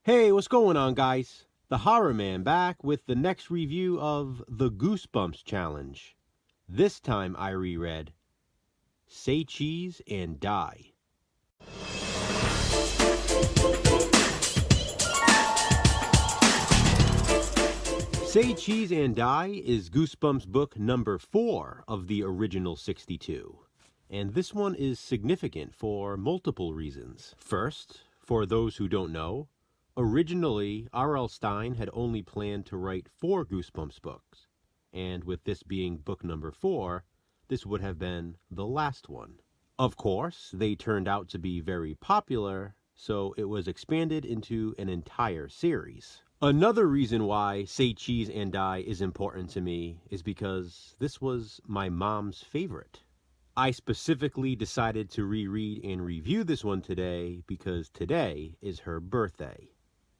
Hey, what's going on, guys? The Horror Man back with the next review of the Goosebumps challenge. This time I reread Say Cheese and Die. Say Cheese and Die is Goosebumps book number 4 of the original 62. And this one is significant for multiple reasons. First, for those who don't know, originally R.L. Stine had only planned to write 4 Goosebumps books, and with this being book number 4, this would have been the last one. Of course, they turned out to be very popular, so it was expanded into an entire series. Another reason why Say Cheese and Die is important to me is because this was my mom's favorite. I specifically decided to reread and review this one today because today is her birthday.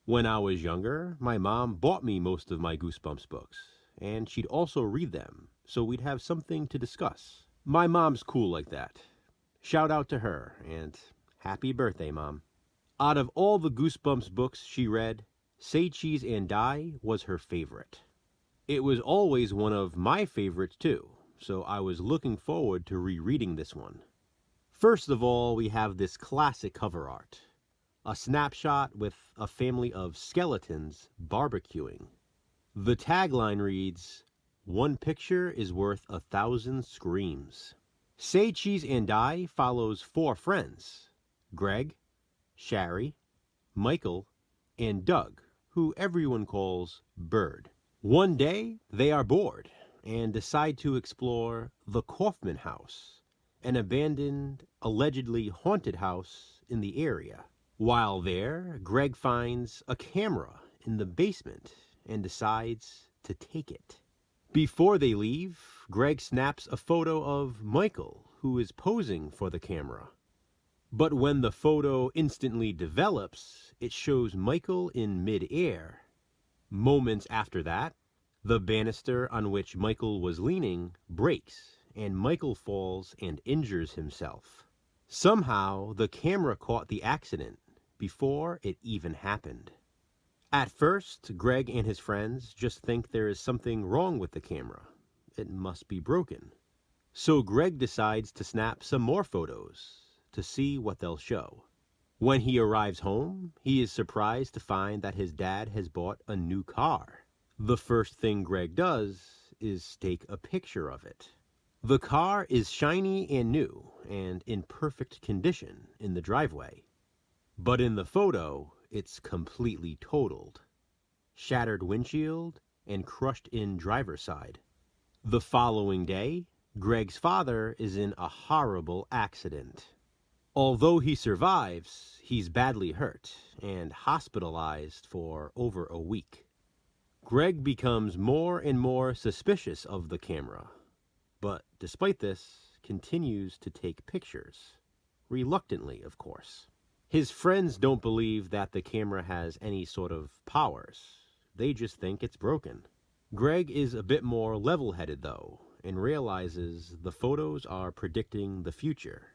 When I was younger, my mom bought me most of my Goosebumps books, and she'd also read them, so we'd have something to discuss. My mom's cool like that. Shout out to her, and happy birthday, Mom. Out of all the Goosebumps books she read, Say Cheese and Die was her favorite. It was always one of my favorites too, so I was looking forward to rereading this one. First of all, we have this classic cover art. A snapshot with a family of skeletons barbecuing. The tagline reads, "One picture is worth 1,000 screams." Say Cheese and Die follows 4 friends, Greg, Shari, Michael, and Doug, who everyone calls Bird. One day, they are bored and decide to explore the Kaufman House, an abandoned, allegedly haunted house in the area. While there, Greg finds a camera in the basement and decides to take it. Before they leave, Greg snaps a photo of Michael, who is posing for the camera. But when the photo instantly develops, it shows Michael in mid-air. Moments after that, the banister on which Michael was leaning breaks, and Michael falls and injures himself. Somehow, the camera caught the accident before it even happened. At first, Greg and his friends just think there is something wrong with the camera. It must be broken. So Greg decides to snap some more photos to see what they'll show. When he arrives home, he is surprised to find that his dad has bought a new car. The first thing Greg does is take a picture of it. The car is shiny and new and in perfect condition in the driveway. But in the photo, it's completely totaled. Shattered windshield and crushed in driver's side. The following day, Greg's father is in a horrible accident. Although he survives, he's badly hurt and hospitalized for over a week. Greg becomes more and more suspicious of the camera, but despite this, continues to take pictures. Reluctantly, of course. His friends don't believe that the camera has any sort of powers. They just think it's broken. Greg is a bit more level-headed, though, and realizes the photos are predicting the future.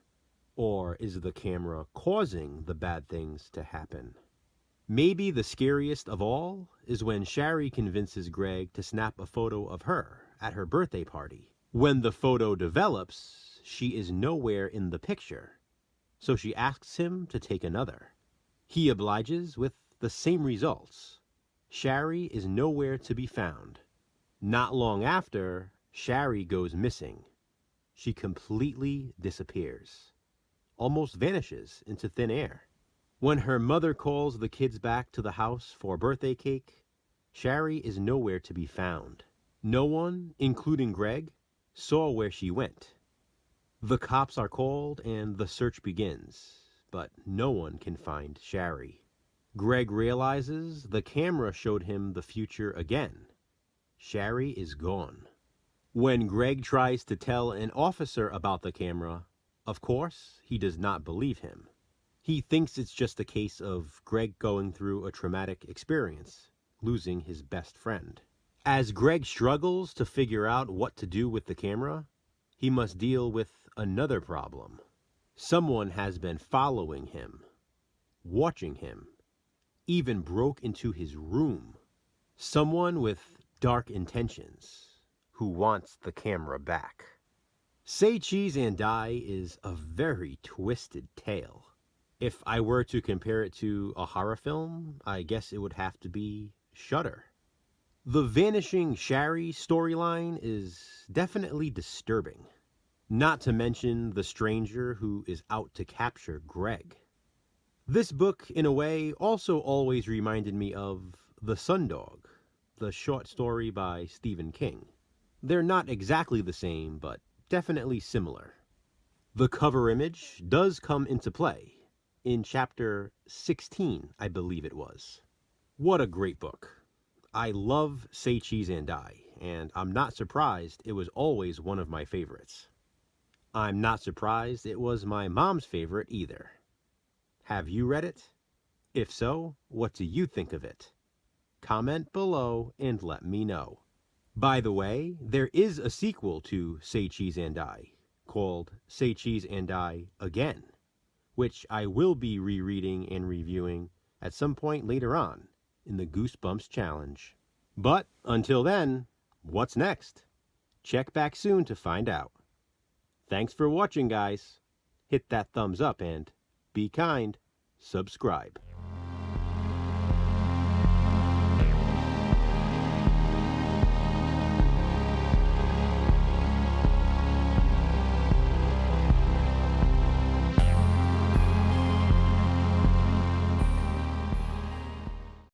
Or is the camera causing the bad things to happen? Maybe the scariest of all is when Shari convinces Greg to snap a photo of her at her birthday party. When the photo develops, she is nowhere in the picture, so she asks him to take another. He obliges with the same results. Shari is nowhere to be found. Not long after, Shari goes missing. She completely disappears, almost vanishes into thin air. When her mother calls the kids back to the house for birthday cake, Shari is nowhere to be found. No one, including Greg, saw where she went. The cops are called and the search begins, but no one can find Shari. Greg realizes the camera showed him the future again. Shari is gone. When Greg tries to tell an officer about the camera, of course, he does not believe him. He thinks it's just a case of Greg going through a traumatic experience, losing his best friend. As Greg struggles to figure out what to do with the camera, he must deal with another problem. Someone has been following him, watching him, even broke into his room. Someone with dark intentions who wants the camera back. Say Cheese and Die is a very twisted tale. If I were to compare it to a horror film, I guess it would have to be Shudder. The Vanishing Shari storyline is definitely disturbing. Not to mention the stranger who is out to capture Greg. This book, in a way, also always reminded me of The Sundog, the short story by Stephen King. They're not exactly the same, but definitely similar. The cover image does come into play in chapter 16, I believe it was. What a great book. I love Say Cheese and Die, and I'm not surprised it was always one of my favorites. I'm not surprised it was my mom's favorite either. Have you read it? If so, what do you think of it? Comment below and let me know. By the way, there is a sequel to Say Cheese and Die called Say Cheese and Die Again, which I will be rereading and reviewing at some point later on in the Goosebumps Challenge. But until then, what's next? Check back soon to find out. Thanks for watching, guys. Hit that thumbs up and be kind. Subscribe.